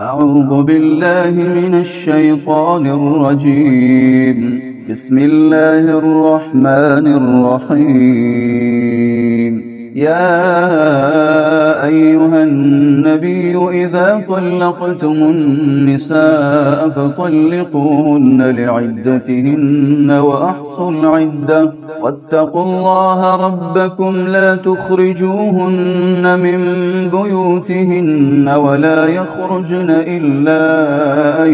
أعوذ بالله من الشيطان الرجيم. بسم الله الرحمن الرحيم. يا أيها النبي إذا طلقتم النساء فطلقوهن لعدتهن وأحصوا العدة واتقوا الله ربكم لا تخرجوهن من بيوتهن ولا يخرجن إلا أن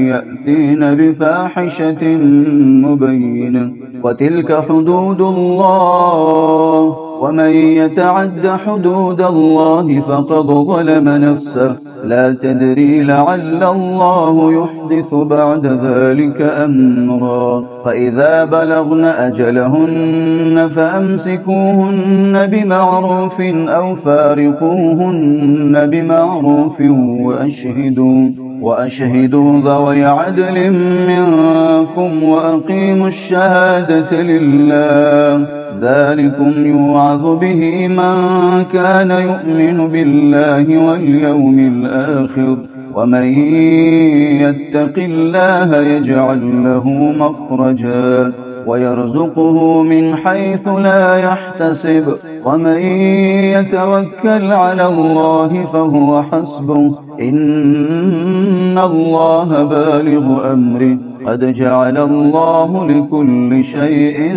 يأتين بفاحشة مبينة وتلك حدود الله ومن يتعد حدود الله فقد ظلم نفسه لا تدري لعل الله يحدث بعد ذلك أمرا فإذا بلغن أجلهن فأمسكوهن بمعروف أو فارقوهن بمعروف وأشهدوا ذوي عدل منكم وأقيموا الشهادة لله ذلكم يوعظ به من كان يؤمن بالله واليوم الآخر ومن يتق الله يجعل له مخرجا ويرزقه من حيث لا يحتسب ومن يتوكل على الله فهو حسبه إن الله بالغ أمره قد جعل الله لكل شيء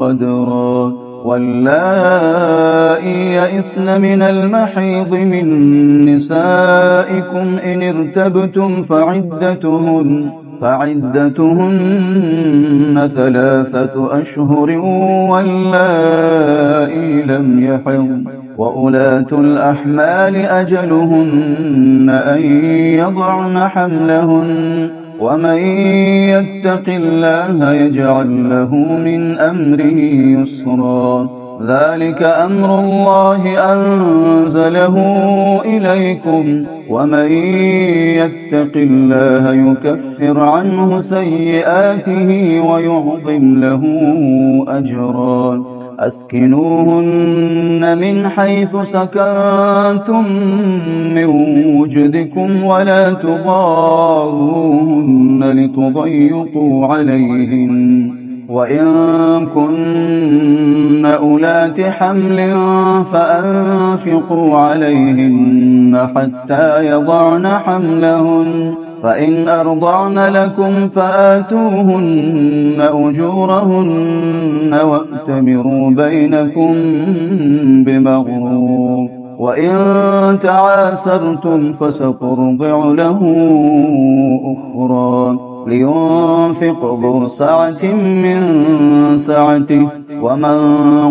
قدرا واللائي يئسن من المحيض من نسائكم إن ارتبتم فعدتهن 3 أشهر واللائي لم يحضن وأولاة الأحمال أجلهن أن يضعن حملهن ومن يتق الله يجعل له من أمره يسرا ذلك أمر الله أنزله إليكم ومن يتق الله يكفر عنه سيئاته ويعظم له أجرا أسكنوهن من حيث سكنتم من وجدكم ولا تضاروهن لتضيقوا عليهن وإن كن أولات حمل فأنفقوا عليهن حتى يضعن حملهن فإن أرضعن لكم فآتوهن أجورهن وأتمروا بينكم بمعروف وإن تعاسرتم فسترضع له أخرى لينفق ذو سعة من سعته ومن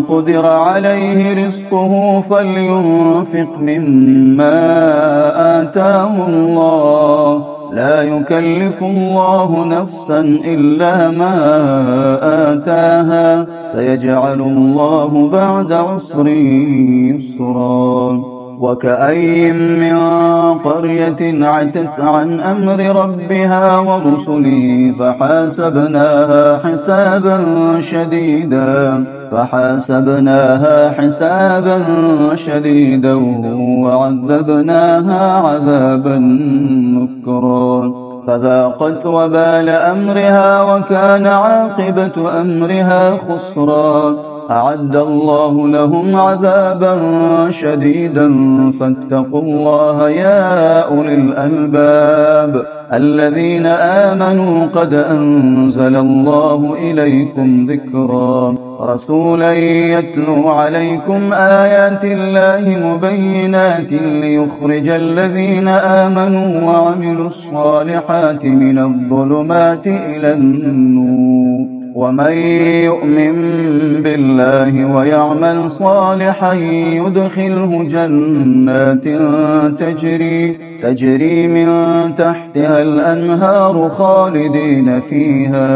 قدر عليه رزقه فلينفق مما آتاه الله لا يكلف الله نفسا إلا ما آتاها سيجعل الله بعد عسر يسرا وكأين من قرية عتت عن أمر ربها ورسله فحاسبناها حسابا شديدا وعذبناها عذابا نكرا فذاقت وبال أمرها وكان عاقبة أمرها خسرا أعد الله لهم عذابا شديدا فاتقوا الله يا أولي الألباب الذين آمنوا قد أنزل الله إليكم ذكرا رسولا يتلو عليكم آيات الله مبينات ليخرج الذين آمنوا وعملوا الصالحات من الظلمات إلى النور ومن يؤمن بالله ويعمل صالحا يدخله جنات تجري من تحتها الأنهار خالدين فيها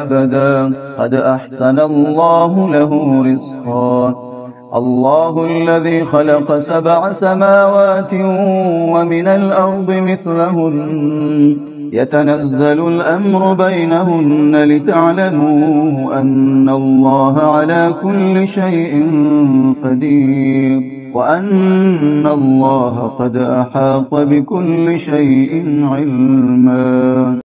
أبدا قد أحسن الله له رزقا الله الذي خلق 7 سماوات ومن الأرض مثلهن يتنزل الأمر بينهن لتعلموا أن الله على كل شيء قدير وأن الله قد أحاط بكل شيء علما.